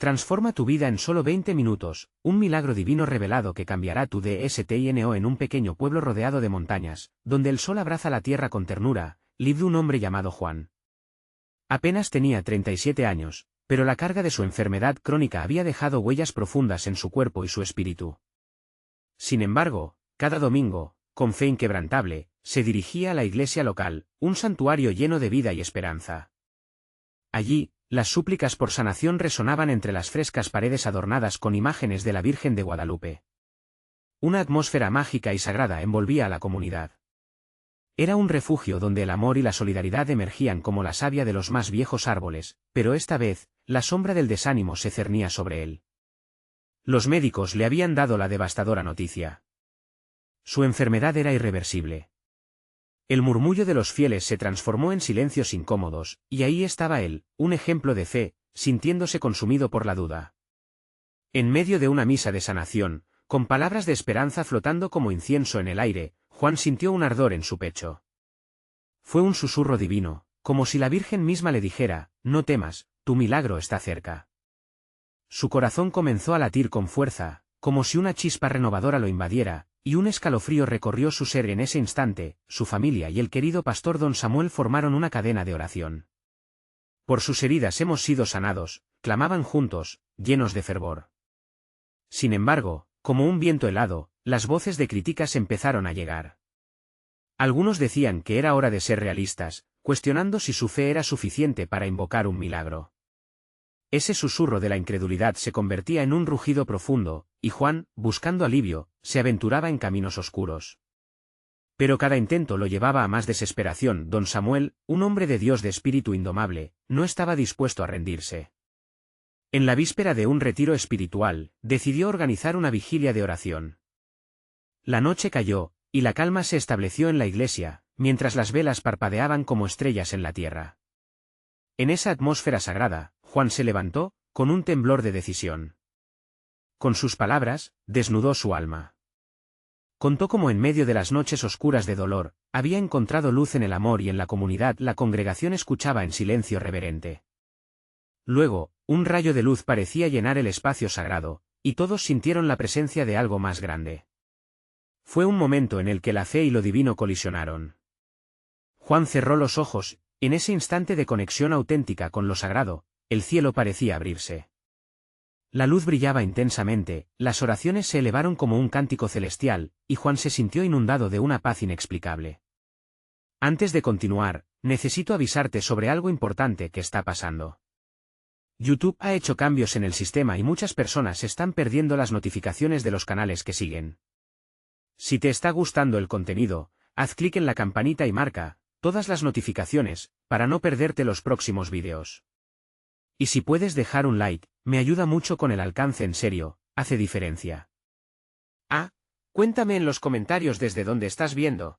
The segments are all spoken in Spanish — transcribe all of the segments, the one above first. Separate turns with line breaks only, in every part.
Transforma tu vida en solo 20 minutos, un milagro divino revelado que cambiará tu destino en un pequeño pueblo rodeado de montañas, donde el sol abraza la tierra con ternura, vive un hombre llamado Juan. Apenas tenía 37 años, pero la carga de su enfermedad crónica había dejado huellas profundas en su cuerpo y su espíritu. Sin embargo, cada domingo, con fe inquebrantable, se dirigía a la iglesia local, un santuario lleno de vida y esperanza. Allí, las súplicas por sanación resonaban entre las frescas paredes adornadas con imágenes de la Virgen de Guadalupe. Una atmósfera mágica y sagrada envolvía a la comunidad. Era un refugio donde el amor y la solidaridad emergían como la savia de los más viejos árboles, pero esta vez, la sombra del desánimo se cernía sobre él. Los médicos le habían dado la devastadora noticia. Su enfermedad era irreversible. El murmullo de los fieles se transformó en silencios incómodos, y ahí estaba él, un ejemplo de fe, sintiéndose consumido por la duda. En medio de una misa de sanación, con palabras de esperanza flotando como incienso en el aire, Juan sintió un ardor en su pecho. Fue un susurro divino, como si la Virgen misma le dijera, no temas, tu milagro está cerca. Su corazón comenzó a latir con fuerza, como si una chispa renovadora lo invadiera, y un escalofrío recorrió su ser en ese instante. Su familia y el querido pastor don Samuel formaron una cadena de oración. Por sus heridas hemos sido sanados, clamaban juntos, llenos de fervor. Sin embargo, como un viento helado, las voces de críticas empezaron a llegar. Algunos decían que era hora de ser realistas, cuestionando si su fe era suficiente para invocar un milagro. Ese susurro de la incredulidad se convertía en un rugido profundo, y Juan, buscando alivio, se aventuraba en caminos oscuros. Pero cada intento lo llevaba a más desesperación. Don Samuel, un hombre de Dios de espíritu indomable, no estaba dispuesto a rendirse. En la víspera de un retiro espiritual, decidió organizar una vigilia de oración. La noche cayó, y la calma se estableció en la iglesia, mientras las velas parpadeaban como estrellas en la tierra. En esa atmósfera sagrada, Juan se levantó, con un temblor de decisión. Con sus palabras, desnudó su alma. Contó cómo en medio de las noches oscuras de dolor, había encontrado luz en el amor y en la comunidad. La congregación escuchaba en silencio reverente. Luego, un rayo de luz parecía llenar el espacio sagrado, y todos sintieron la presencia de algo más grande. Fue un momento en el que la fe y lo divino colisionaron. Juan cerró los ojos, en ese instante de conexión auténtica con lo sagrado, el cielo parecía abrirse. La luz brillaba intensamente, las oraciones se elevaron como un cántico celestial, y Juan se sintió inundado de una paz inexplicable. Antes de continuar, necesito avisarte sobre algo importante que está pasando. YouTube ha hecho cambios en el sistema y muchas personas están perdiendo las notificaciones de los canales que siguen. Si te está gustando el contenido, haz clic en la campanita y marca todas las notificaciones, para no perderte los próximos vídeos. Y si puedes dejar un like, me ayuda mucho con el alcance. En serio, hace diferencia. Cuéntame en los comentarios desde dónde estás viendo.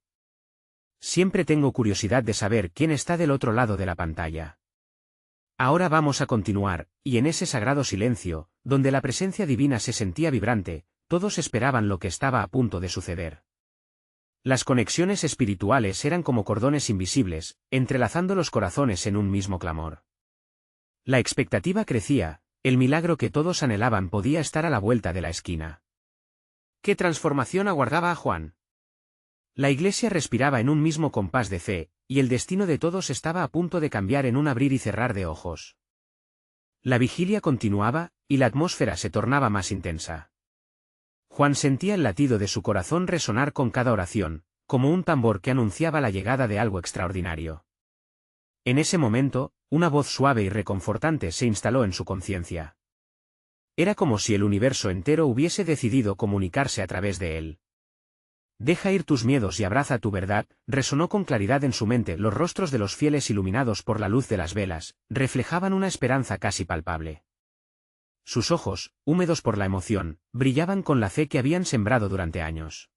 Siempre tengo curiosidad de saber quién está del otro lado de la pantalla. Ahora vamos a continuar, y en ese sagrado silencio, donde la presencia divina se sentía vibrante, todos esperaban lo que estaba a punto de suceder. Las conexiones espirituales eran como cordones invisibles, entrelazando los corazones en un mismo clamor. La expectativa crecía, el milagro que todos anhelaban podía estar a la vuelta de la esquina. ¿Qué transformación aguardaba a Juan? La iglesia respiraba en un mismo compás de fe, y el destino de todos estaba a punto de cambiar en un abrir y cerrar de ojos. La vigilia continuaba, y la atmósfera se tornaba más intensa. Juan sentía el latido de su corazón resonar con cada oración, como un tambor que anunciaba la llegada de algo extraordinario. En ese momento, una voz suave y reconfortante se instaló en su conciencia. Era como si el universo entero hubiese decidido comunicarse a través de él. Deja ir tus miedos y abraza tu verdad, resonó con claridad en su mente. Los rostros de los fieles iluminados por la luz de las velas, reflejaban una esperanza casi palpable. Sus ojos, húmedos por la emoción, brillaban con la fe que habían sembrado durante años.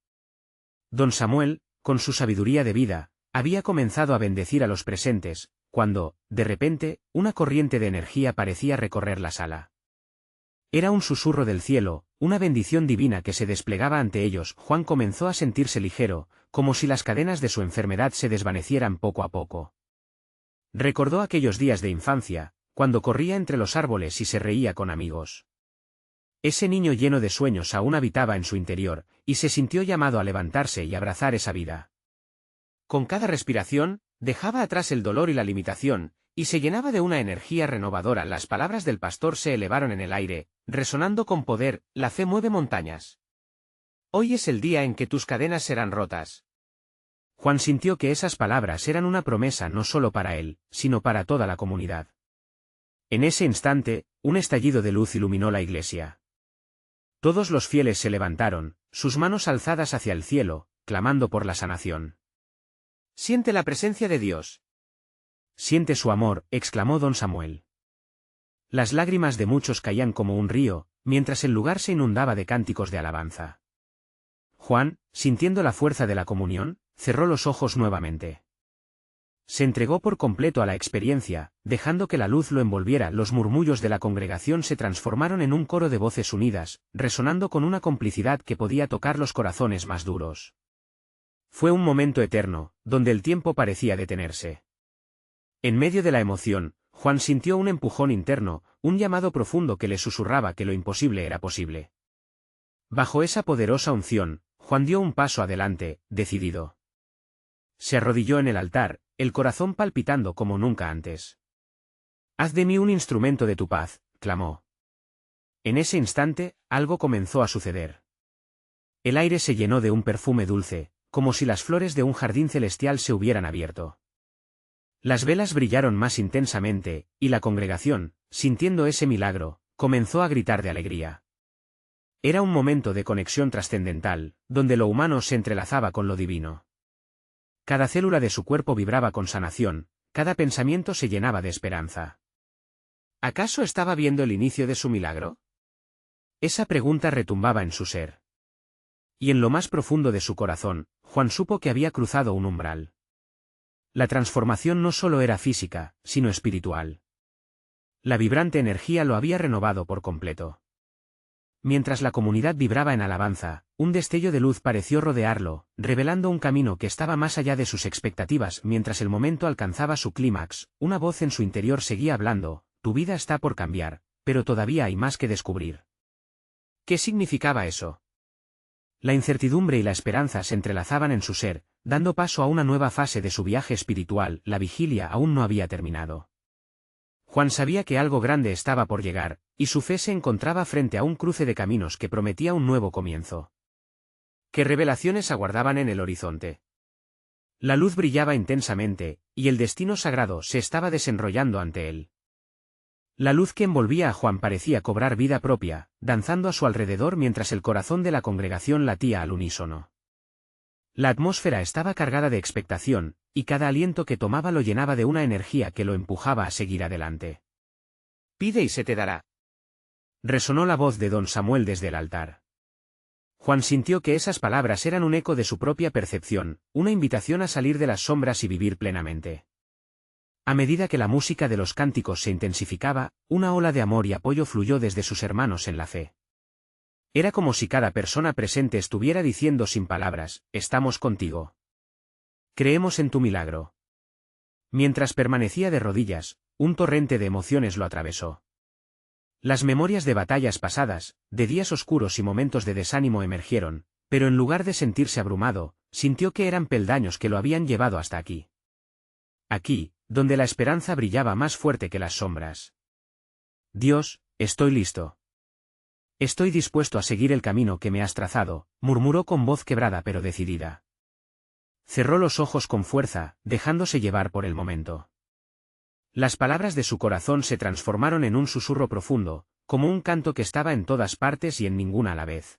Don Samuel, con su sabiduría de vida, había comenzado a bendecir a los presentes, cuando, de repente, una corriente de energía parecía recorrer la sala. Era un susurro del cielo, una bendición divina que se desplegaba ante ellos. Juan comenzó a sentirse ligero, como si las cadenas de su enfermedad se desvanecieran poco a poco. Recordó aquellos días de infancia, cuando corría entre los árboles y se reía con amigos. Ese niño lleno de sueños aún habitaba en su interior, y se sintió llamado a levantarse y abrazar esa vida. Con cada respiración, dejaba atrás el dolor y la limitación, y se llenaba de una energía renovadora. Las palabras del pastor se elevaron en el aire, resonando con poder: la fe mueve montañas. Hoy es el día en que tus cadenas serán rotas. Juan sintió que esas palabras eran una promesa no solo para él, sino para toda la comunidad. En ese instante, un estallido de luz iluminó la iglesia. Todos los fieles se levantaron, sus manos alzadas hacia el cielo, clamando por la sanación. «Siente la presencia de Dios». «Siente su amor», exclamó don Samuel. Las lágrimas de muchos caían como un río, mientras el lugar se inundaba de cánticos de alabanza. Juan, sintiendo la fuerza de la comunión, cerró los ojos nuevamente. Se entregó por completo a la experiencia, dejando que la luz lo envolviera. Los murmullos de la congregación se transformaron en un coro de voces unidas, resonando con una complicidad que podía tocar los corazones más duros. Fue un momento eterno, donde el tiempo parecía detenerse. En medio de la emoción, Juan sintió un empujón interno, un llamado profundo que le susurraba que lo imposible era posible. Bajo esa poderosa unción, Juan dio un paso adelante, decidido. Se arrodilló en el altar, el corazón palpitando como nunca antes. «Haz de mí un instrumento de tu paz», clamó. En ese instante, algo comenzó a suceder. El aire se llenó de un perfume dulce, como si las flores de un jardín celestial se hubieran abierto. Las velas brillaron más intensamente, y la congregación, sintiendo ese milagro, comenzó a gritar de alegría. Era un momento de conexión trascendental, donde lo humano se entrelazaba con lo divino. Cada célula de su cuerpo vibraba con sanación, cada pensamiento se llenaba de esperanza. ¿Acaso estaba viendo el inicio de su milagro? Esa pregunta retumbaba en su ser. Y en lo más profundo de su corazón, Juan supo que había cruzado un umbral. La transformación no solo era física, sino espiritual. La vibrante energía lo había renovado por completo. Mientras la comunidad vibraba en alabanza, un destello de luz pareció rodearlo, revelando un camino que estaba más allá de sus expectativas. Mientras el momento alcanzaba su clímax, una voz en su interior seguía hablando: «Tu vida está por cambiar, pero todavía hay más que descubrir». ¿Qué significaba eso? La incertidumbre y la esperanza se entrelazaban en su ser, dando paso a una nueva fase de su viaje espiritual. La vigilia aún no había terminado. Juan sabía que algo grande estaba por llegar, y su fe se encontraba frente a un cruce de caminos que prometía un nuevo comienzo. ¿Qué revelaciones aguardaban en el horizonte? La luz brillaba intensamente, y el destino sagrado se estaba desenrollando ante él. La luz que envolvía a Juan parecía cobrar vida propia, danzando a su alrededor mientras el corazón de la congregación latía al unísono. La atmósfera estaba cargada de expectación, y cada aliento que tomaba lo llenaba de una energía que lo empujaba a seguir adelante. «Pide y se te dará», resonó la voz de don Samuel desde el altar. Juan sintió que esas palabras eran un eco de su propia percepción, una invitación a salir de las sombras y vivir plenamente. A medida que la música de los cánticos se intensificaba, una ola de amor y apoyo fluyó desde sus hermanos en la fe. Era como si cada persona presente estuviera diciendo sin palabras: «Estamos contigo. Creemos en tu milagro». Mientras permanecía de rodillas, un torrente de emociones lo atravesó. Las memorias de batallas pasadas, de días oscuros y momentos de desánimo emergieron, pero en lugar de sentirse abrumado, sintió que eran peldaños que lo habían llevado hasta aquí. Aquí, donde la esperanza brillaba más fuerte que las sombras. «Dios, estoy listo. Estoy dispuesto a seguir el camino que me has trazado», murmuró con voz quebrada pero decidida. Cerró los ojos con fuerza, dejándose llevar por el momento. Las palabras de su corazón se transformaron en un susurro profundo, como un canto que estaba en todas partes y en ninguna a la vez.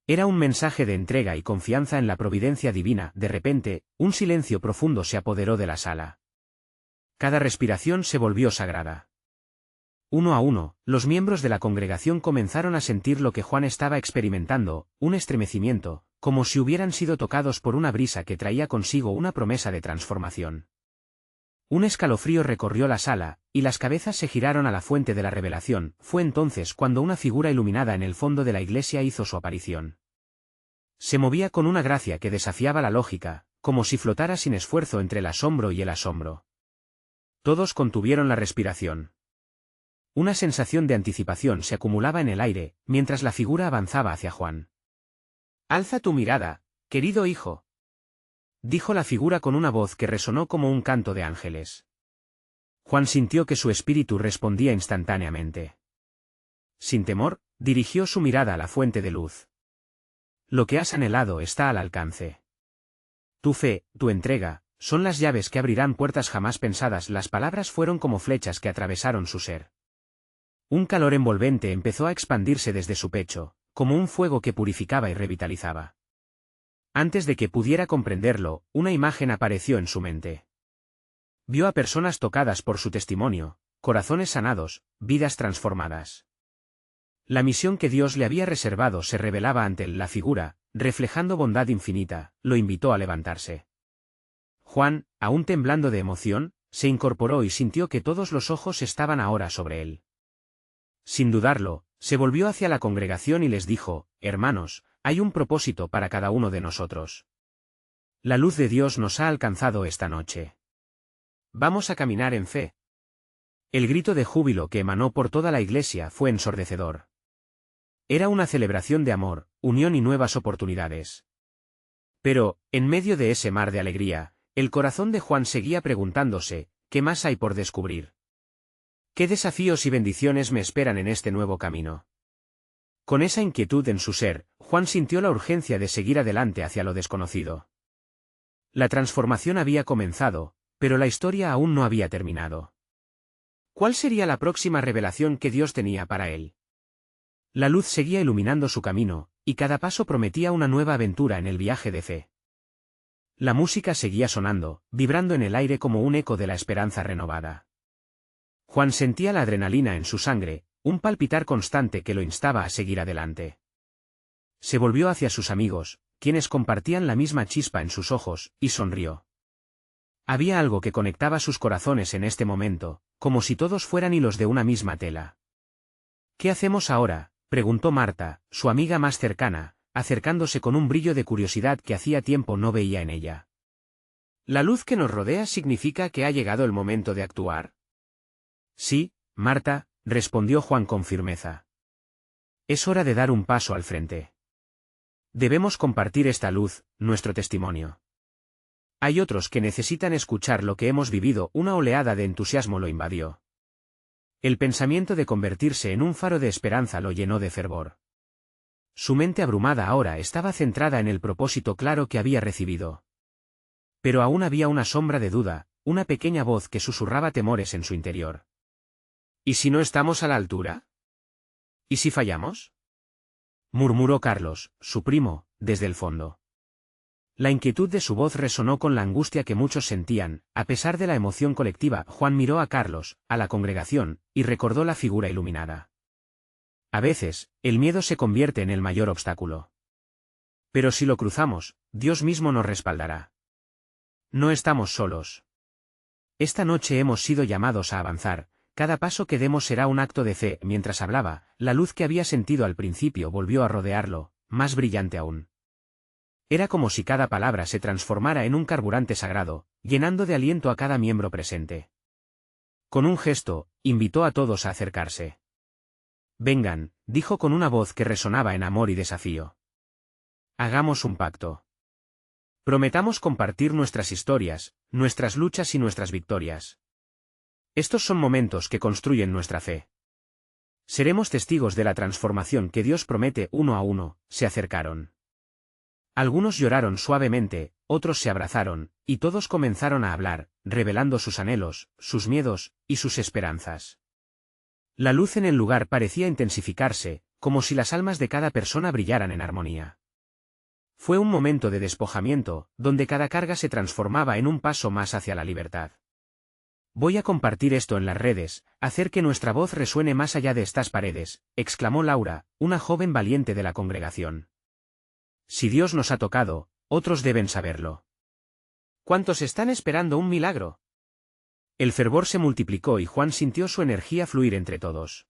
Era un mensaje de entrega y confianza en la providencia divina. De repente, un silencio profundo se apoderó de la sala. Cada respiración se volvió sagrada. Uno a uno, los miembros de la congregación comenzaron a sentir lo que Juan estaba experimentando, un estremecimiento, como si hubieran sido tocados por una brisa que traía consigo una promesa de transformación. Un escalofrío recorrió la sala, y las cabezas se giraron a la fuente de la revelación. Fue entonces cuando una figura iluminada en el fondo de la iglesia hizo su aparición. Se movía con una gracia que desafiaba la lógica, como si flotara sin esfuerzo entre el asombro y el asombro. Todos contuvieron la respiración. Una sensación de anticipación se acumulaba en el aire, mientras la figura avanzaba hacia Juan. «Alza tu mirada, querido hijo», dijo la figura con una voz que resonó como un canto de ángeles. Juan sintió que su espíritu respondía instantáneamente. Sin temor, dirigió su mirada a la fuente de luz. Lo que has anhelado está al alcance. Tu fe, tu entrega, son las llaves que abrirán puertas jamás pensadas. Las palabras fueron como flechas que atravesaron su ser. Un calor envolvente empezó a expandirse desde su pecho, como un fuego que purificaba y revitalizaba. Antes de que pudiera comprenderlo, una imagen apareció en su mente. Vio a personas tocadas por su testimonio, corazones sanados, vidas transformadas. La misión que Dios le había reservado se revelaba ante él. La figura, reflejando bondad infinita, lo invitó a levantarse. Juan, aún temblando de emoción, se incorporó y sintió que todos los ojos estaban ahora sobre él. Sin dudarlo, se volvió hacia la congregación y les dijo: «Hermanos, hay un propósito para cada uno de nosotros. La luz de Dios nos ha alcanzado esta noche. Vamos a caminar en fe». El grito de júbilo que emanó por toda la iglesia fue ensordecedor. Era una celebración de amor, unión y nuevas oportunidades. Pero, en medio de ese mar de alegría, el corazón de Juan seguía preguntándose: ¿qué más hay por descubrir? ¿Qué desafíos y bendiciones me esperan en este nuevo camino? Con esa inquietud en su ser, Juan sintió la urgencia de seguir adelante hacia lo desconocido. La transformación había comenzado, pero la historia aún no había terminado. ¿Cuál sería la próxima revelación que Dios tenía para él? La luz seguía iluminando su camino, y cada paso prometía una nueva aventura en el viaje de fe. La música seguía sonando, vibrando en el aire como un eco de la esperanza renovada. Juan sentía la adrenalina en su sangre, un palpitar constante que lo instaba a seguir adelante. Se volvió hacia sus amigos, quienes compartían la misma chispa en sus ojos, y sonrió. Había algo que conectaba sus corazones en este momento, como si todos fueran hilos de una misma tela. «¿Qué hacemos ahora?», preguntó Marta, su amiga más cercana, acercándose con un brillo de curiosidad que hacía tiempo no veía en ella. «¿La luz que nos rodea significa que ha llegado el momento de actuar?». «Sí, Marta», respondió Juan con firmeza. «Es hora de dar un paso al frente. Debemos compartir esta luz, nuestro testimonio. Hay otros que necesitan escuchar lo que hemos vivido». Una oleada de entusiasmo lo invadió. El pensamiento de convertirse en un faro de esperanza lo llenó de fervor. Su mente abrumada ahora estaba centrada en el propósito claro que había recibido. Pero aún había una sombra de duda, una pequeña voz que susurraba temores en su interior. «¿Y si no estamos a la altura? ¿Y si fallamos?», murmuró Carlos, su primo, desde el fondo. La inquietud de su voz resonó con la angustia que muchos sentían. A pesar de la emoción colectiva, Juan miró a Carlos, a la congregación, y recordó la figura iluminada. A veces, el miedo se convierte en el mayor obstáculo. Pero si lo cruzamos, Dios mismo nos respaldará. No estamos solos. Esta noche hemos sido llamados a avanzar. Cada paso que demos será un acto de fe. Mientras hablaba, la luz que había sentido al principio volvió a rodearlo, más brillante aún. Era como si cada palabra se transformara en un carburante sagrado, llenando de aliento a cada miembro presente. Con un gesto, invitó a todos a acercarse. «Vengan», dijo con una voz que resonaba en amor y desafío. «Hagamos un pacto. Prometamos compartir nuestras historias, nuestras luchas y nuestras victorias. Estos son momentos que construyen nuestra fe. Seremos testigos de la transformación que Dios promete». Uno a uno, se acercaron. Algunos lloraron suavemente, otros se abrazaron, y todos comenzaron a hablar, revelando sus anhelos, sus miedos, y sus esperanzas. La luz en el lugar parecía intensificarse, como si las almas de cada persona brillaran en armonía. Fue un momento de despojamiento, donde cada carga se transformaba en un paso más hacia la libertad. «Voy a compartir esto en las redes, hacer que nuestra voz resuene más allá de estas paredes», exclamó Laura, una joven valiente de la congregación. «Si Dios nos ha tocado, otros deben saberlo». «¿Cuántos están esperando un milagro?». El fervor se multiplicó y Juan sintió su energía fluir entre todos.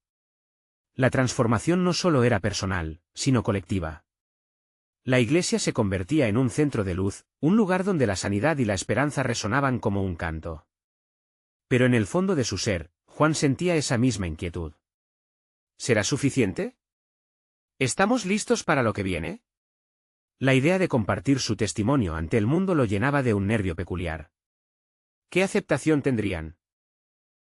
La transformación no solo era personal, sino colectiva. La iglesia se convertía en un centro de luz, un lugar donde la sanidad y la esperanza resonaban como un canto. Pero en el fondo de su ser, Juan sentía esa misma inquietud. ¿Será suficiente? ¿Estamos listos para lo que viene? La idea de compartir su testimonio ante el mundo lo llenaba de un nervio peculiar. ¿Qué aceptación tendrían?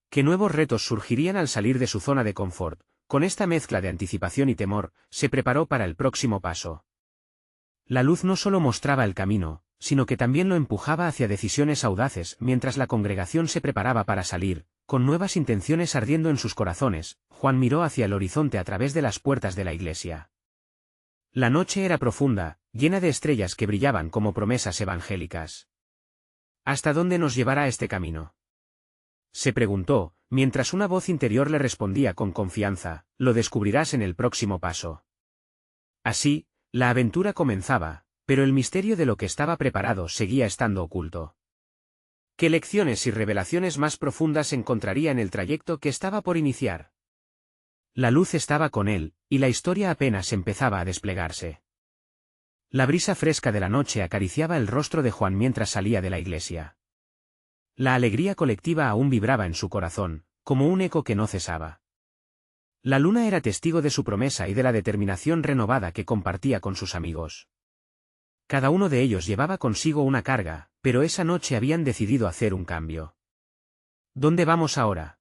¿Qué nuevos retos surgirían al salir de su zona de confort? Con esta mezcla de anticipación y temor, se preparó para el próximo paso. La luz no solo mostraba el camino, sino que también lo empujaba hacia decisiones audaces mientras la congregación se preparaba para salir, con nuevas intenciones ardiendo en sus corazones. Juan miró hacia el horizonte a través de las puertas de la iglesia. La noche era profunda, llena de estrellas que brillaban como promesas evangélicas. ¿Hasta dónde nos llevará este camino?, se preguntó, mientras una voz interior le respondía con confianza: lo descubrirás en el próximo paso. Así, la aventura comenzaba, pero el misterio de lo que estaba preparado seguía estando oculto. ¿Qué lecciones y revelaciones más profundas encontraría en el trayecto que estaba por iniciar? La luz estaba con él, y la historia apenas empezaba a desplegarse. La brisa fresca de la noche acariciaba el rostro de Juan mientras salía de la iglesia. La alegría colectiva aún vibraba en su corazón, como un eco que no cesaba. La luna era testigo de su promesa y de la determinación renovada que compartía con sus amigos. Cada uno de ellos llevaba consigo una carga, pero esa noche habían decidido hacer un cambio. ¿Dónde vamos ahora?,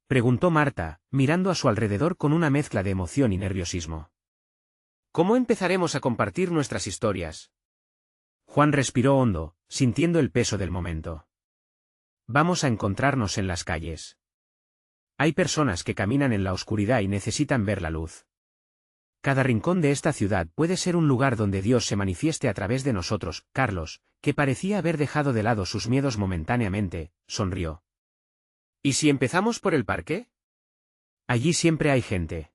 preguntó Marta, mirando a su alrededor con una mezcla de emoción y nerviosismo. ¿Cómo empezaremos a compartir nuestras historias? Juan respiró hondo, sintiendo el peso del momento. Vamos a encontrarnos en las calles. Hay personas que caminan en la oscuridad y necesitan ver la luz. Cada rincón de esta ciudad puede ser un lugar donde Dios se manifieste a través de nosotros. Carlos, que parecía haber dejado de lado sus miedos momentáneamente, sonrió. ¿Y si empezamos por el parque? Allí siempre hay gente.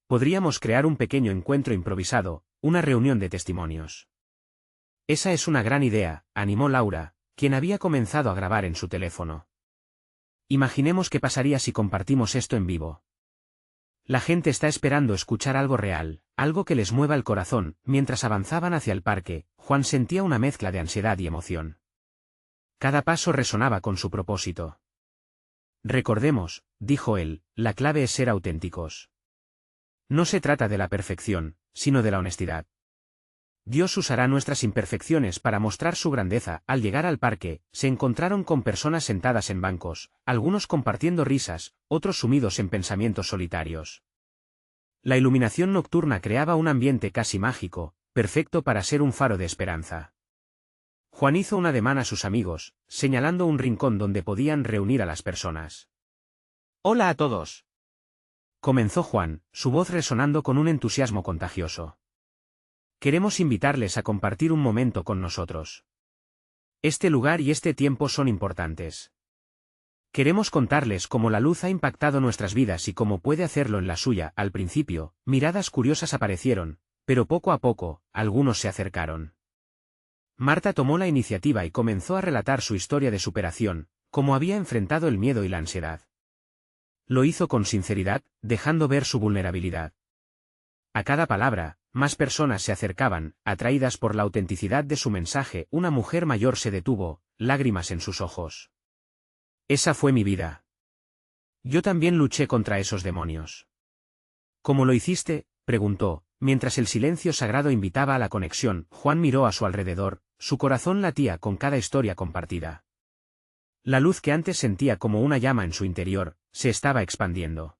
Podríamos crear un pequeño encuentro improvisado, una reunión de testimonios. Esa es una gran idea, animó Laura, quien había comenzado a grabar en su teléfono. Imaginemos qué pasaría si compartimos esto en vivo. La gente está esperando escuchar algo real, algo que les mueva el corazón. Mientras avanzaban hacia el parque, Juan sentía una mezcla de ansiedad y emoción. Cada paso resonaba con su propósito. Recordemos, dijo él, la clave es ser auténticos. No se trata de la perfección, sino de la honestidad. Dios usará nuestras imperfecciones para mostrar su grandeza. Al llegar al parque, se encontraron con personas sentadas en bancos, algunos compartiendo risas, otros sumidos en pensamientos solitarios. La iluminación nocturna creaba un ambiente casi mágico, perfecto para ser un faro de esperanza. Juan hizo un ademán a sus amigos, señalando un rincón donde podían reunir a las personas. «Hola a todos», comenzó Juan, su voz resonando con un entusiasmo contagioso. Queremos invitarles a compartir un momento con nosotros. Este lugar y este tiempo son importantes. Queremos contarles cómo la luz ha impactado nuestras vidas y cómo puede hacerlo en la suya. Al principio, miradas curiosas aparecieron, pero poco a poco, algunos se acercaron. Marta tomó la iniciativa y comenzó a relatar su historia de superación, cómo había enfrentado el miedo y la ansiedad. Lo hizo con sinceridad, dejando ver su vulnerabilidad. A cada palabra, más personas se acercaban, atraídas por la autenticidad de su mensaje. Una mujer mayor se detuvo, lágrimas en sus ojos. Esa fue mi vida. Yo también luché contra esos demonios. ¿Cómo lo hiciste?, preguntó, mientras el silencio sagrado invitaba a la conexión. Juan miró a su alrededor, su corazón latía con cada historia compartida. La luz que antes sentía como una llama en su interior, se estaba expandiendo.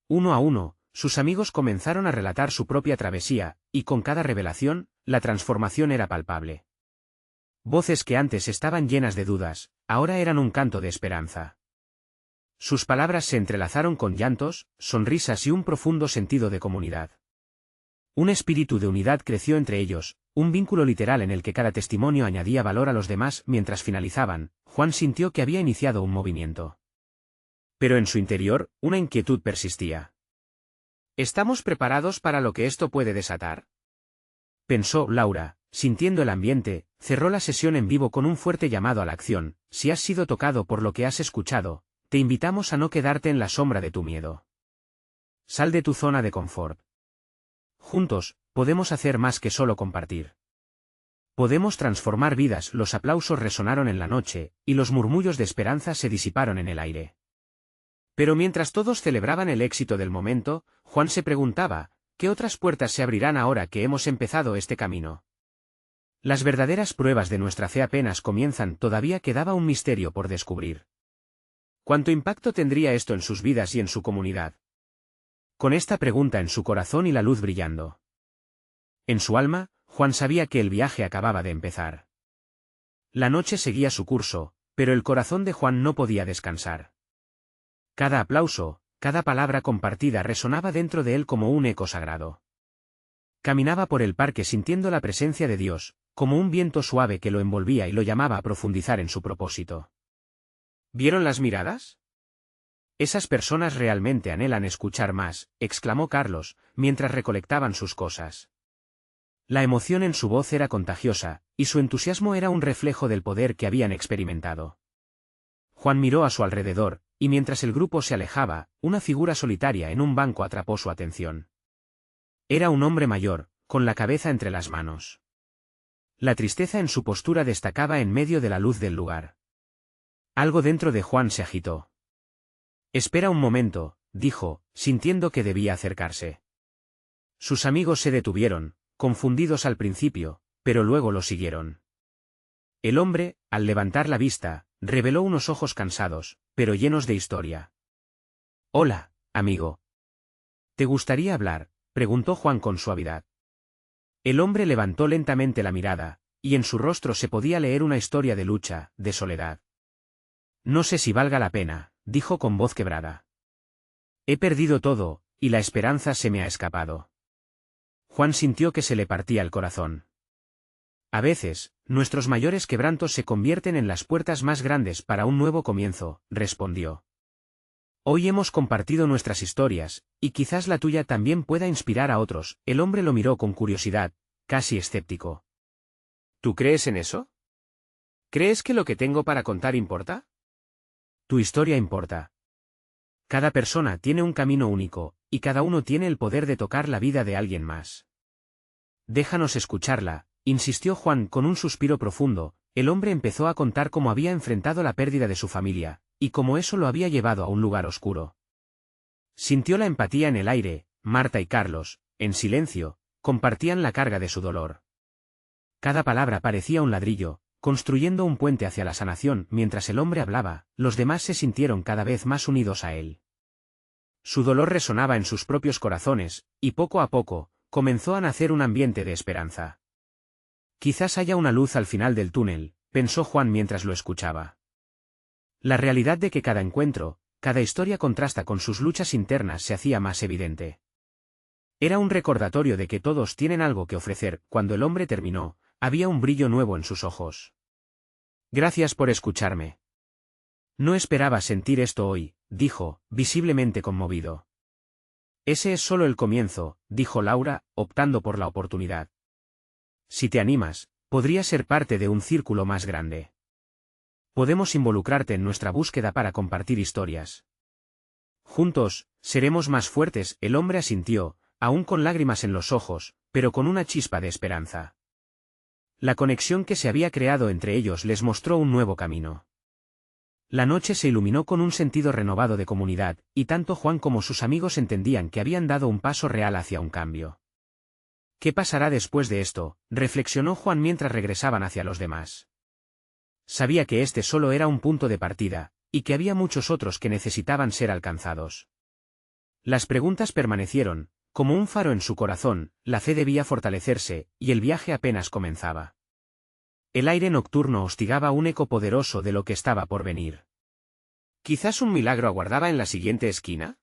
Uno a uno, sus amigos comenzaron a relatar su propia travesía, y con cada revelación, la transformación era palpable. Voces que antes estaban llenas de dudas, ahora eran un canto de esperanza. Sus palabras se entrelazaron con llantos, sonrisas y un profundo sentido de comunidad. Un espíritu de unidad creció entre ellos, un vínculo literal en el que cada testimonio añadía valor a los demás. Mientras finalizaban, Juan sintió que había iniciado un movimiento. Pero en su interior, una inquietud persistía. ¿Estamos preparados para lo que esto puede desatar?, pensó Laura, sintiendo el ambiente. Cerró la sesión en vivo con un fuerte llamado a la acción. Si has sido tocado por lo que has escuchado, te invitamos a no quedarte en la sombra de tu miedo. Sal de tu zona de confort. Juntos, podemos hacer más que solo compartir. Podemos transformar vidas. Los aplausos resonaron en la noche, y los murmullos de esperanza se disiparon en el aire. Pero mientras todos celebraban el éxito del momento, Juan se preguntaba, ¿qué otras puertas se abrirán ahora que hemos empezado este camino? Las verdaderas pruebas de nuestra fe apenas comienzan, todavía quedaba un misterio por descubrir. ¿Cuánto impacto tendría esto en sus vidas y en su comunidad? Con esta pregunta en su corazón y la luz brillando en su alma, Juan sabía que el viaje acababa de empezar. La noche seguía su curso, pero el corazón de Juan no podía descansar. Cada aplauso, cada palabra compartida resonaba dentro de él como un eco sagrado. Caminaba por el parque sintiendo la presencia de Dios, como un viento suave que lo envolvía y lo llamaba a profundizar en su propósito. ¿Vieron las miradas? Esas personas realmente anhelan escuchar más, exclamó Carlos, mientras recolectaban sus cosas. La emoción en su voz era contagiosa, y su entusiasmo era un reflejo del poder que habían experimentado. Juan miró a su alrededor, y mientras el grupo se alejaba, una figura solitaria en un banco atrapó su atención. Era un hombre mayor, con la cabeza entre las manos. La tristeza en su postura destacaba en medio de la luz del lugar. Algo dentro de Juan se agitó. «Espera un momento», dijo, sintiendo que debía acercarse. Sus amigos se detuvieron, confundidos al principio, pero luego lo siguieron. El hombre, al levantar la vista, reveló unos ojos cansados, pero llenos de historia. «Hola, amigo. ¿Te gustaría hablar?», preguntó Juan con suavidad. El hombre levantó lentamente la mirada, y en su rostro se podía leer una historia de lucha, de soledad. «No sé si valga la pena», dijo con voz quebrada. «He perdido todo, y la esperanza se me ha escapado». Juan sintió que se le partía el corazón. A veces, nuestros mayores quebrantos se convierten en las puertas más grandes para un nuevo comienzo, respondió. Hoy hemos compartido nuestras historias, y quizás la tuya también pueda inspirar a otros. El hombre lo miró con curiosidad, casi escéptico. ¿Tú crees en eso? ¿Crees que lo que tengo para contar importa? Tu historia importa. Cada persona tiene un camino único, y cada uno tiene el poder de tocar la vida de alguien más. Déjanos escucharla, insistió Juan con un suspiro profundo. El hombre empezó a contar cómo había enfrentado la pérdida de su familia, y cómo eso lo había llevado a un lugar oscuro. Sintió la empatía en el aire. Marta y Carlos, en silencio, compartían la carga de su dolor. Cada palabra parecía un ladrillo, construyendo un puente hacia la sanación. Mientras el hombre hablaba, los demás se sintieron cada vez más unidos a él. Su dolor resonaba en sus propios corazones, y poco a poco, comenzó a nacer un ambiente de esperanza. Quizás haya una luz al final del túnel, pensó Juan mientras lo escuchaba. La realidad de que cada encuentro, cada historia contrasta con sus luchas internas se hacía más evidente. Era un recordatorio de que todos tienen algo que ofrecer. Cuando el hombre terminó, había un brillo nuevo en sus ojos. Gracias por escucharme. No esperaba sentir esto hoy, dijo, visiblemente conmovido. Ese es solo el comienzo, dijo Laura, optando por la oportunidad. Si te animas, podría ser parte de un círculo más grande. Podemos involucrarte en nuestra búsqueda para compartir historias. Juntos, seremos más fuertes. El hombre asintió, aún con lágrimas en los ojos, pero con una chispa de esperanza. La conexión que se había creado entre ellos les mostró un nuevo camino. La noche se iluminó con un sentido renovado de comunidad, y tanto Juan como sus amigos entendían que habían dado un paso real hacia un cambio. ¿Qué pasará después de esto?, reflexionó Juan mientras regresaban hacia los demás. Sabía que este solo era un punto de partida, y que había muchos otros que necesitaban ser alcanzados. Las preguntas permanecieron, como un faro en su corazón. La fe debía fortalecerse, y el viaje apenas comenzaba. El aire nocturno hostigaba un eco poderoso de lo que estaba por venir. ¿Quizás un milagro aguardaba en la siguiente esquina?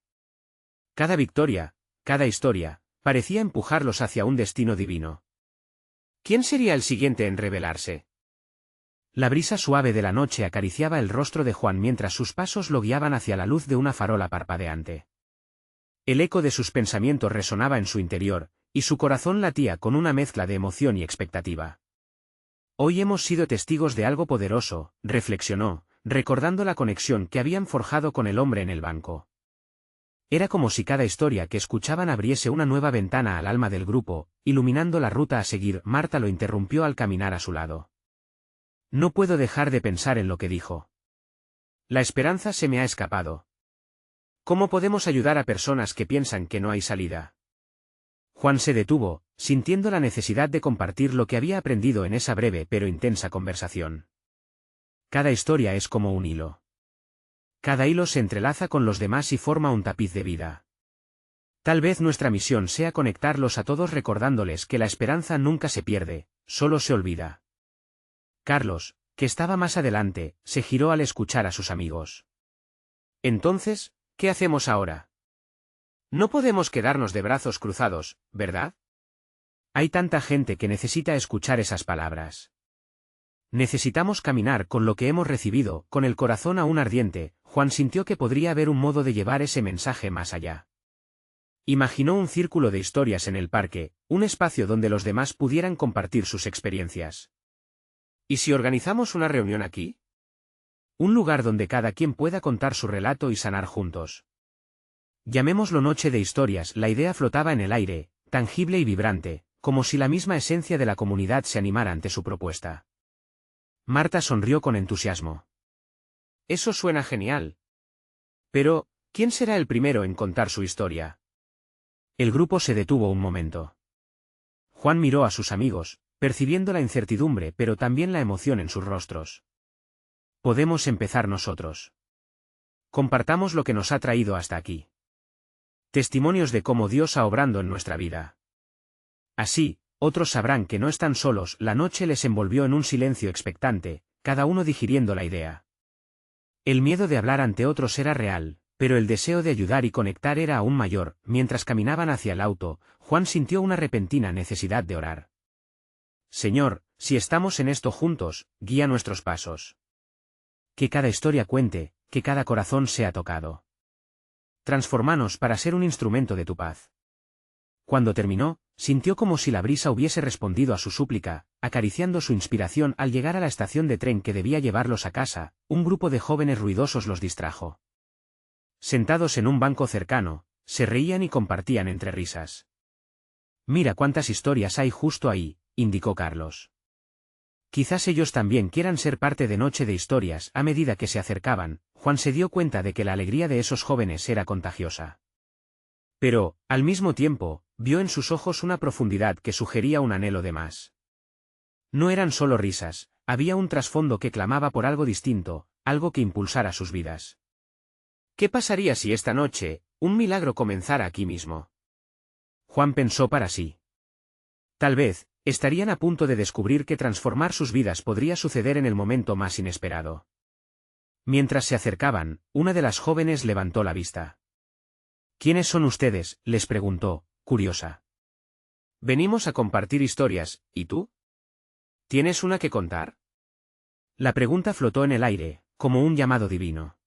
Cada victoria, cada historia, parecía empujarlos hacia un destino divino. ¿Quién sería el siguiente en revelarse? La brisa suave de la noche acariciaba el rostro de Juan mientras sus pasos lo guiaban hacia la luz de una farola parpadeante. El eco de sus pensamientos resonaba en su interior, y su corazón latía con una mezcla de emoción y expectativa. Hoy hemos sido testigos de algo poderoso, reflexionó, recordando la conexión que habían forjado con el hombre en el banco. Era como si cada historia que escuchaban abriese una nueva ventana al alma del grupo, iluminando la ruta a seguir. Marta lo interrumpió al caminar a su lado. No puedo dejar de pensar en lo que dijo. La esperanza se me ha escapado. ¿Cómo podemos ayudar a personas que piensan que no hay salida? Juan se detuvo, sintiendo la necesidad de compartir lo que había aprendido en esa breve pero intensa conversación. Cada historia es como un hilo. Cada hilo se entrelaza con los demás y forma un tapiz de vida. Tal vez nuestra misión sea conectarlos a todos recordándoles que la esperanza nunca se pierde, solo se olvida. Carlos, que estaba más adelante, se giró al escuchar a sus amigos. Entonces, ¿qué hacemos ahora? No podemos quedarnos de brazos cruzados, ¿verdad? Hay tanta gente que necesita escuchar esas palabras. Necesitamos caminar con lo que hemos recibido, con el corazón aún ardiente. Juan sintió que podría haber un modo de llevar ese mensaje más allá. Imaginó un círculo de historias en el parque, un espacio donde los demás pudieran compartir sus experiencias. ¿Y si organizamos una reunión aquí? Un lugar donde cada quien pueda contar su relato y sanar juntos. Llamémoslo Noche de Historias. La idea flotaba en el aire, tangible y vibrante, como si la misma esencia de la comunidad se animara ante su propuesta. Marta sonrió con entusiasmo. Eso suena genial. Pero, ¿quién será el primero en contar su historia? El grupo se detuvo un momento. Juan miró a sus amigos, percibiendo la incertidumbre pero también la emoción en sus rostros. Podemos empezar nosotros. Compartamos lo que nos ha traído hasta aquí. Testimonios de cómo Dios ha obrando en nuestra vida. Así, otros sabrán que no están solos. La noche les envolvió en un silencio expectante, cada uno digiriendo la idea. El miedo de hablar ante otros era real, pero el deseo de ayudar y conectar era aún mayor. Mientras caminaban hacia el auto, Juan sintió una repentina necesidad de orar. Señor, si estamos en esto juntos, guía nuestros pasos. Que cada historia cuente, que cada corazón sea tocado. Transformanos para ser un instrumento de tu paz. Cuando terminó, sintió como si la brisa hubiese respondido a su súplica, acariciando su inspiración. Al llegar a la estación de tren que debía llevarlos a casa, un grupo de jóvenes ruidosos los distrajo. Sentados en un banco cercano, se reían y compartían entre risas. Mira cuántas historias hay justo ahí, indicó Carlos. Quizás ellos también quieran ser parte de Noche de Historias. A medida que se acercaban, Juan se dio cuenta de que la alegría de esos jóvenes era contagiosa. Pero, al mismo tiempo, vio en sus ojos una profundidad que sugería un anhelo de más. No eran solo risas, había un trasfondo que clamaba por algo distinto, algo que impulsara sus vidas. ¿Qué pasaría si esta noche, un milagro comenzara aquí mismo? Juan pensó para sí. Tal vez, estarían a punto de descubrir que transformar sus vidas podría suceder en el momento más inesperado. Mientras se acercaban, una de las jóvenes levantó la vista. ¿Quiénes son ustedes?, les preguntó, curiosa. Venimos a compartir historias, ¿y tú? ¿Tienes una que contar? La pregunta flotó en el aire, como un llamado divino.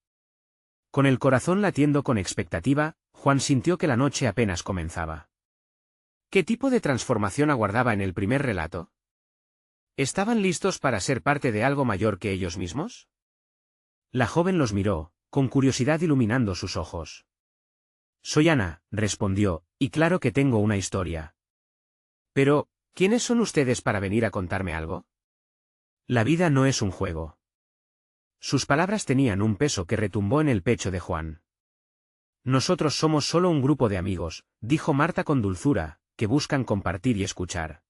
Con el corazón latiendo con expectativa, Juan sintió que la noche apenas comenzaba. ¿Qué tipo de transformación aguardaba en el primer relato? ¿Estaban listos para ser parte de algo mayor que ellos mismos? La joven los miró, con curiosidad iluminando sus ojos. Soy Ana, respondió, y claro que tengo una historia. Pero, ¿quiénes son ustedes para venir a contarme algo? La vida no es un juego. Sus palabras tenían un peso que retumbó en el pecho de Juan. Nosotros somos solo un grupo de amigos, dijo Marta con dulzura, que buscan compartir y escuchar.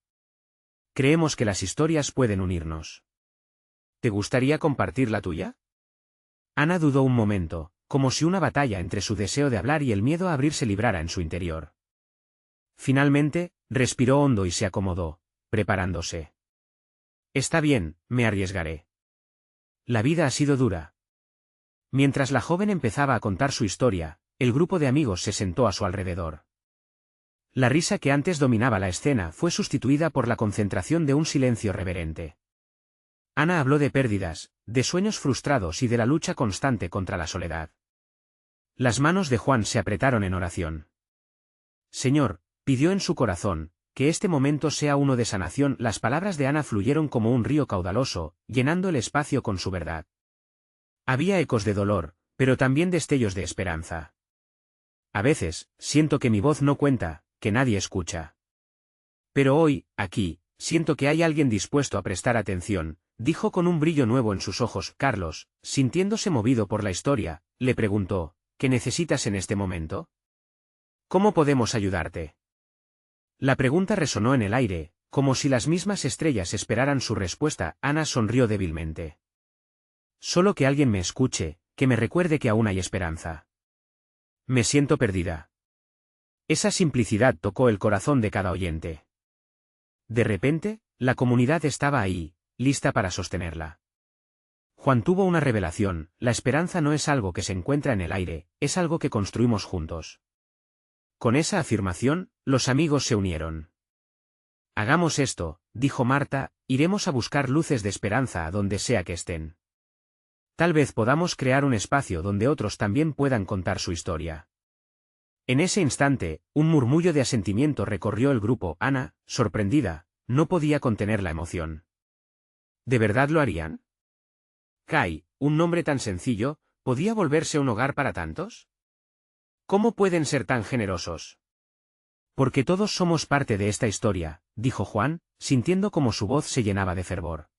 Creemos que las historias pueden unirnos. ¿Te gustaría compartir la tuya? Ana dudó un momento, como si una batalla entre su deseo de hablar y el miedo a abrir se librara en su interior. Finalmente, respiró hondo y se acomodó, preparándose. Está bien, me arriesgaré. La vida ha sido dura. Mientras la joven empezaba a contar su historia, el grupo de amigos se sentó a su alrededor. La risa que antes dominaba la escena fue sustituida por la concentración de un silencio reverente. Ana habló de pérdidas, de sueños frustrados y de la lucha constante contra la soledad. Las manos de Juan se apretaron en oración. Señor, pidió en su corazón, que este momento sea uno de sanación. Las palabras de Ana fluyeron como un río caudaloso, llenando el espacio con su verdad. Había ecos de dolor, pero también destellos de esperanza. A veces, siento que mi voz no cuenta, que nadie escucha. Pero hoy, aquí, siento que hay alguien dispuesto a prestar atención, dijo con un brillo nuevo en sus ojos. Carlos, sintiéndose movido por la historia, le preguntó, ¿qué necesitas en este momento? ¿Cómo podemos ayudarte? La pregunta resonó en el aire, como si las mismas estrellas esperaran su respuesta. Ana sonrió débilmente. Solo que alguien me escuche, que me recuerde que aún hay esperanza. Me siento perdida. Esa simplicidad tocó el corazón de cada oyente. De repente, la comunidad estaba ahí, lista para sostenerla. Juan tuvo una revelación: la esperanza no es algo que se encuentra en el aire, es algo que construimos juntos. Con esa afirmación, los amigos se unieron. Hagamos esto, dijo Marta, iremos a buscar luces de esperanza a donde sea que estén. Tal vez podamos crear un espacio donde otros también puedan contar su historia. En ese instante, un murmullo de asentimiento recorrió el grupo. Ana, sorprendida, no podía contener la emoción. ¿De verdad lo harían? Kai, un nombre tan sencillo, ¿podía volverse un hogar para tantos? ¿Cómo pueden ser tan generosos? Porque todos somos parte de esta historia, dijo Juan, sintiendo como su voz se llenaba de fervor.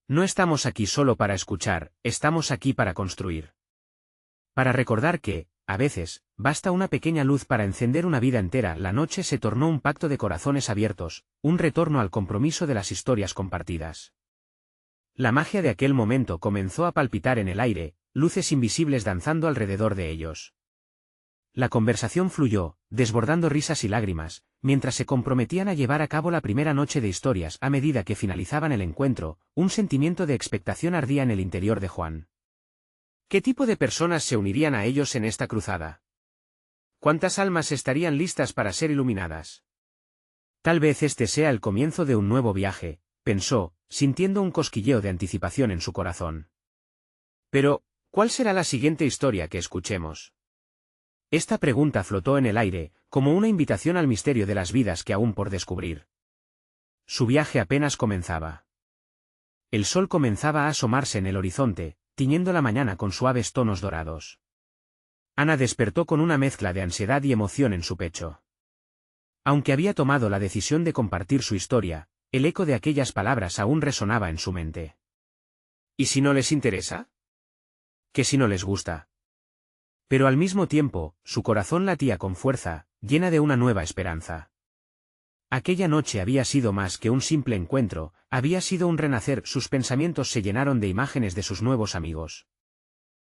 No estamos aquí solo para escuchar, estamos aquí para construir. Para recordar que, a veces, basta una pequeña luz para encender una vida entera. La noche se tornó un pacto de corazones abiertos, un retorno al compromiso de las historias compartidas. La magia de aquel momento comenzó a palpitar en el aire, luces invisibles danzando alrededor de ellos. La conversación fluyó, desbordando risas y lágrimas, mientras se comprometían a llevar a cabo la primera noche de historias. A medida que finalizaban el encuentro, un sentimiento de expectación ardía en el interior de Juan. ¿Qué tipo de personas se unirían a ellos en esta cruzada? ¿Cuántas almas estarían listas para ser iluminadas? Tal vez este sea el comienzo de un nuevo viaje, pensó, sintiendo un cosquilleo de anticipación en su corazón. Pero, ¿cuál será la siguiente historia que escuchemos? Esta pregunta flotó en el aire, como una invitación al misterio de las vidas que aún por descubrir. Su viaje apenas comenzaba. El sol comenzaba a asomarse en el horizonte, tiñendo la mañana con suaves tonos dorados. Ana despertó con una mezcla de ansiedad y emoción en su pecho. Aunque había tomado la decisión de compartir su historia, el eco de aquellas palabras aún resonaba en su mente. ¿Y si no les interesa? ¿Qué si no les gusta? Pero al mismo tiempo, su corazón latía con fuerza, llena de una nueva esperanza. Aquella noche había sido más que un simple encuentro, había sido un renacer. Sus pensamientos se llenaron de imágenes de sus nuevos amigos.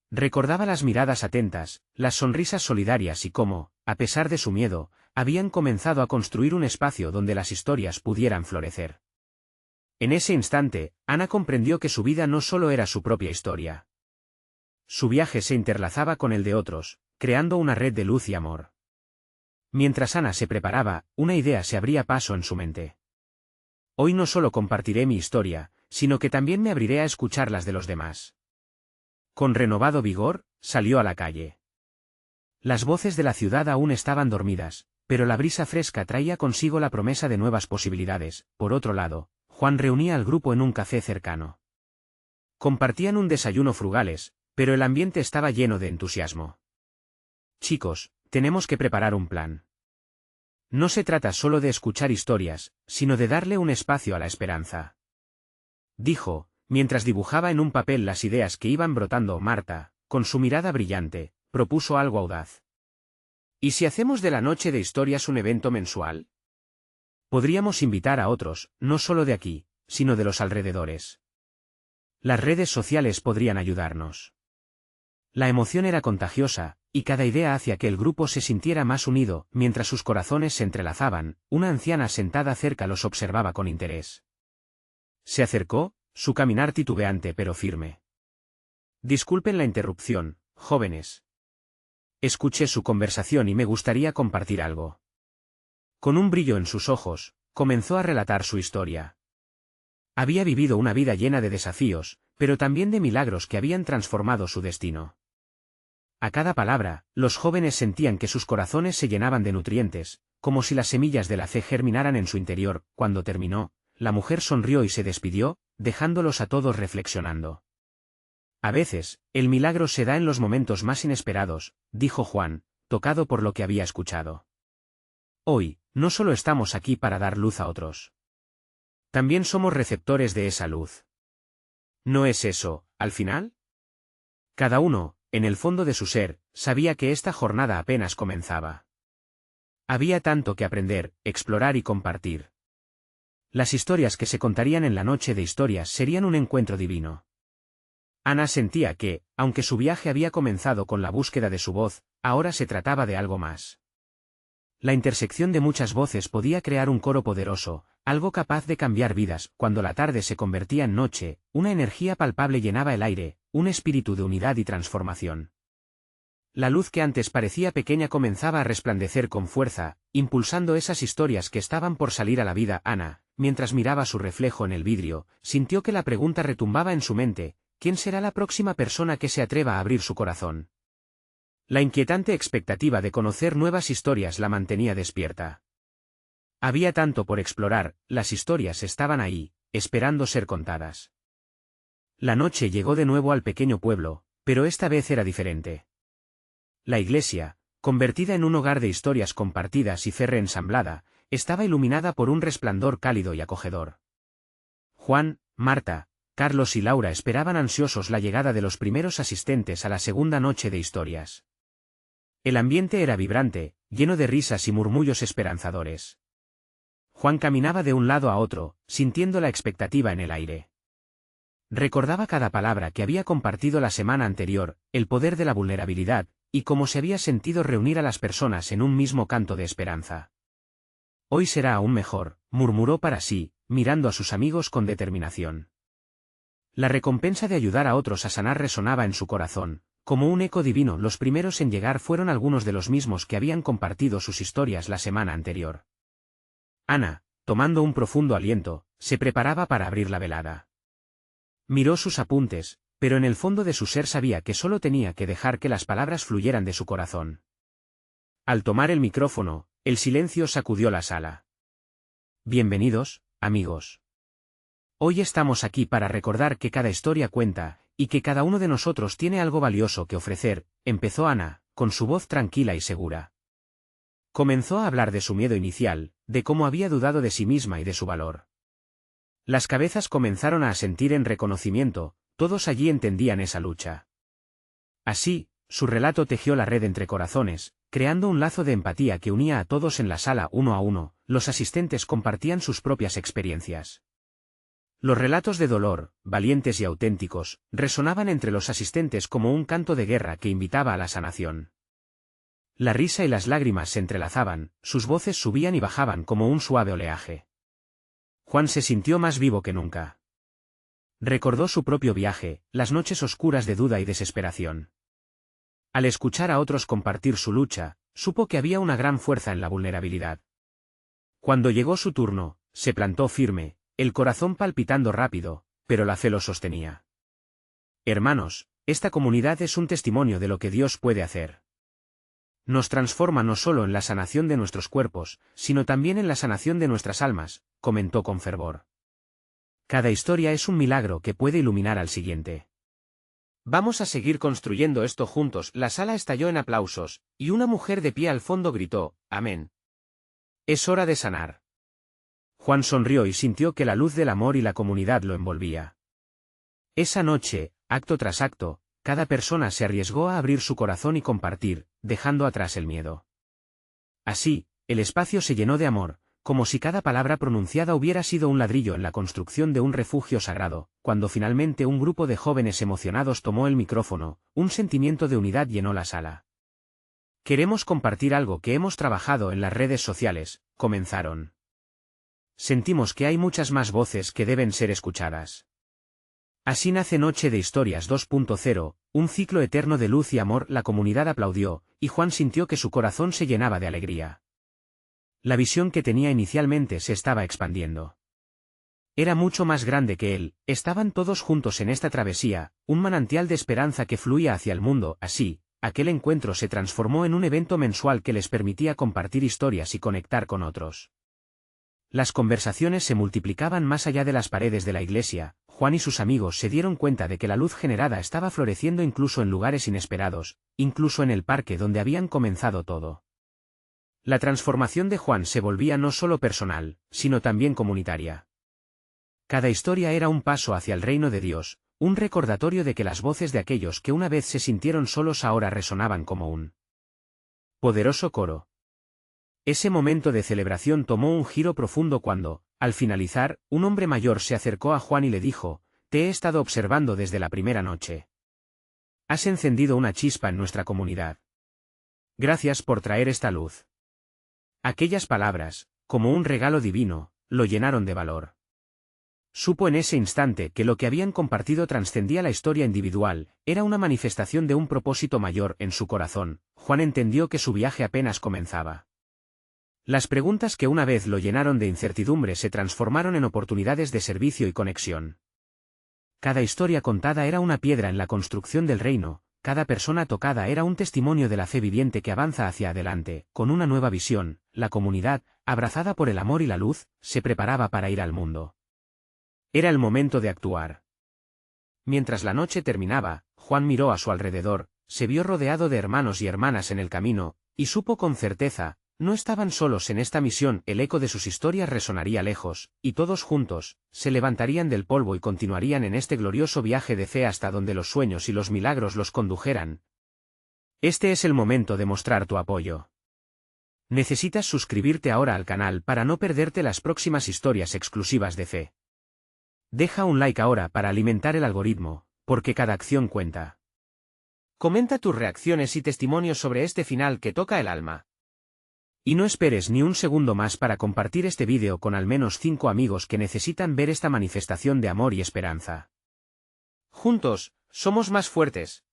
Recordaba las miradas atentas, las sonrisas solidarias y cómo, a pesar de su miedo, habían comenzado a construir un espacio donde las historias pudieran florecer. En ese instante, Ana comprendió que su vida no solo era su propia historia. Su viaje se interlazaba con el de otros, creando una red de luz y amor. Mientras Ana se preparaba, una idea se abría paso en su mente. Hoy no solo compartiré mi historia, sino que también me abriré a escuchar las de los demás. Con renovado vigor, salió a la calle. Las voces de la ciudad aún estaban dormidas, pero la brisa fresca traía consigo la promesa de nuevas posibilidades. Por otro lado, Juan reunía al grupo en un café cercano. Compartían un desayuno frugales, pero el ambiente estaba lleno de entusiasmo. Chicos, tenemos que preparar un plan. No se trata solo de escuchar historias, sino de darle un espacio a la esperanza. Dijo, mientras dibujaba en un papel las ideas que iban brotando. Marta, con su mirada brillante, propuso algo audaz. ¿Y si hacemos de la noche de historias un evento mensual? Podríamos invitar a otros, no solo de aquí, sino de los alrededores. Las redes sociales podrían ayudarnos. La emoción era contagiosa, y cada idea hacía que el grupo se sintiera más unido. Mientras sus corazones se entrelazaban, una anciana sentada cerca los observaba con interés. Se acercó, su caminar titubeante pero firme. Disculpen la interrupción, jóvenes. Escuché su conversación y me gustaría compartir algo. Con un brillo en sus ojos, comenzó a relatar su historia. Había vivido una vida llena de desafíos, pero también de milagros que habían transformado su destino. A cada palabra, los jóvenes sentían que sus corazones se llenaban de nutrientes, como si las semillas de la fe germinaran en su interior. Cuando terminó, la mujer sonrió y se despidió, dejándolos a todos reflexionando. A veces, el milagro se da en los momentos más inesperados, dijo Juan, tocado por lo que había escuchado. Hoy, no solo estamos aquí para dar luz a otros. También somos receptores de esa luz. ¿No es eso, al final? Cada uno, en el fondo de su ser, sabía que esta jornada apenas comenzaba. Había tanto que aprender, explorar y compartir. Las historias que se contarían en la noche de historias serían un encuentro divino. Ana sentía que, aunque su viaje había comenzado con la búsqueda de su voz, ahora se trataba de algo más. La intersección de muchas voces podía crear un coro poderoso, algo capaz de cambiar vidas. Cuando la tarde se convertía en noche, una energía palpable llenaba el aire, un espíritu de unidad y transformación. La luz que antes parecía pequeña comenzaba a resplandecer con fuerza, impulsando esas historias que estaban por salir a la vida. Ana, mientras miraba su reflejo en el vidrio, sintió que la pregunta retumbaba en su mente: ¿quién será la próxima persona que se atreva a abrir su corazón? La inquietante expectativa de conocer nuevas historias la mantenía despierta. Había tanto por explorar, las historias estaban ahí, esperando ser contadas. La noche llegó de nuevo al pequeño pueblo, pero esta vez era diferente. La iglesia, convertida en un hogar de historias compartidas y fe reensamblada, estaba iluminada por un resplandor cálido y acogedor. Juan, Marta, Carlos y Laura esperaban ansiosos la llegada de los primeros asistentes a la segunda noche de historias. El ambiente era vibrante, lleno de risas y murmullos esperanzadores. Juan caminaba de un lado a otro, sintiendo la expectativa en el aire. Recordaba cada palabra que había compartido la semana anterior, el poder de la vulnerabilidad, y cómo se había sentido reunir a las personas en un mismo canto de esperanza. Hoy será aún mejor, murmuró para sí, mirando a sus amigos con determinación. La recompensa de ayudar a otros a sanar resonaba en su corazón, como un eco divino. Los primeros en llegar fueron algunos de los mismos que habían compartido sus historias la semana anterior. Ana, tomando un profundo aliento, se preparaba para abrir la velada. Miró sus apuntes, pero en el fondo de su ser sabía que solo tenía que dejar que las palabras fluyeran de su corazón. Al tomar el micrófono, el silencio sacudió la sala. Bienvenidos, amigos. Hoy estamos aquí para recordar que cada historia cuenta, y que cada uno de nosotros tiene algo valioso que ofrecer, empezó Ana, con su voz tranquila y segura. Comenzó a hablar de su miedo inicial, de cómo había dudado de sí misma y de su valor. Las cabezas comenzaron a asentir en reconocimiento, todos allí entendían esa lucha. Así, su relato tejió la red entre corazones, creando un lazo de empatía que unía a todos en la sala. Uno a uno, los asistentes compartían sus propias experiencias. Los relatos de dolor, valientes y auténticos, resonaban entre los asistentes como un canto de guerra que invitaba a la sanación. La risa y las lágrimas se entrelazaban, sus voces subían y bajaban como un suave oleaje. Juan se sintió más vivo que nunca. Recordó su propio viaje, las noches oscuras de duda y desesperación. Al escuchar a otros compartir su lucha, supo que había una gran fuerza en la vulnerabilidad. Cuando llegó su turno, se plantó firme, el corazón palpitando rápido, pero la fe lo sostenía. Hermanos, esta comunidad es un testimonio de lo que Dios puede hacer. Nos transforma no solo en la sanación de nuestros cuerpos, sino también en la sanación de nuestras almas, comentó con fervor. Cada historia es un milagro que puede iluminar al siguiente. Vamos a seguir construyendo esto juntos. La sala estalló en aplausos, y una mujer de pie al fondo gritó: «Amén. Es hora de sanar». Juan sonrió y sintió que la luz del amor y la comunidad lo envolvía. Esa noche, acto tras acto, cada persona se arriesgó a abrir su corazón y compartir, dejando atrás el miedo. Así, el espacio se llenó de amor, como si cada palabra pronunciada hubiera sido un ladrillo en la construcción de un refugio sagrado. Cuando finalmente un grupo de jóvenes emocionados tomó el micrófono, un sentimiento de unidad llenó la sala. Queremos compartir algo que hemos trabajado en las redes sociales, comenzaron. Sentimos que hay muchas más voces que deben ser escuchadas. Así nace Noche de Historias 2.0, un ciclo eterno de luz y amor. La comunidad aplaudió, y Juan sintió que su corazón se llenaba de alegría. La visión que tenía inicialmente se estaba expandiendo. Era mucho más grande que él, estaban todos juntos en esta travesía, un manantial de esperanza que fluía hacia el mundo. Así, aquel encuentro se transformó en un evento mensual que les permitía compartir historias y conectar con otros. Las conversaciones se multiplicaban más allá de las paredes de la iglesia. Juan y sus amigos se dieron cuenta de que la luz generada estaba floreciendo incluso en lugares inesperados, incluso en el parque donde habían comenzado todo. La transformación de Juan se volvía no solo personal, sino también comunitaria. Cada historia era un paso hacia el reino de Dios, un recordatorio de que las voces de aquellos que una vez se sintieron solos ahora resonaban como un poderoso coro. Ese momento de celebración tomó un giro profundo cuando, al finalizar, un hombre mayor se acercó a Juan y le dijo: «Te he estado observando desde la primera noche. Has encendido una chispa en nuestra comunidad. Gracias por traer esta luz». Aquellas palabras, como un regalo divino, lo llenaron de valor. Supo en ese instante que lo que habían compartido trascendía la historia individual, era una manifestación de un propósito mayor en su corazón. Juan entendió que su viaje apenas comenzaba. Las preguntas que una vez lo llenaron de incertidumbre se transformaron en oportunidades de servicio y conexión. Cada historia contada era una piedra en la construcción del reino, cada persona tocada era un testimonio de la fe viviente que avanza hacia adelante, con una nueva visión. La comunidad, abrazada por el amor y la luz, se preparaba para ir al mundo. Era el momento de actuar. Mientras la noche terminaba, Juan miró a su alrededor, se vio rodeado de hermanos y hermanas en el camino, y supo con certeza: no estaban solos en esta misión. El eco de sus historias resonaría lejos, y todos juntos, se levantarían del polvo y continuarían en este glorioso viaje de fe hasta donde los sueños y los milagros los condujeran. Este es el momento de mostrar tu apoyo. Necesitas suscribirte ahora al canal para no perderte las próximas historias exclusivas de fe. Deja un like ahora para alimentar el algoritmo, porque cada acción cuenta. Comenta tus reacciones y testimonios sobre este final que toca el alma. Y no esperes ni un segundo más para compartir este vídeo con al menos 5 amigos que necesitan ver esta manifestación de amor y esperanza. Juntos, somos más fuertes.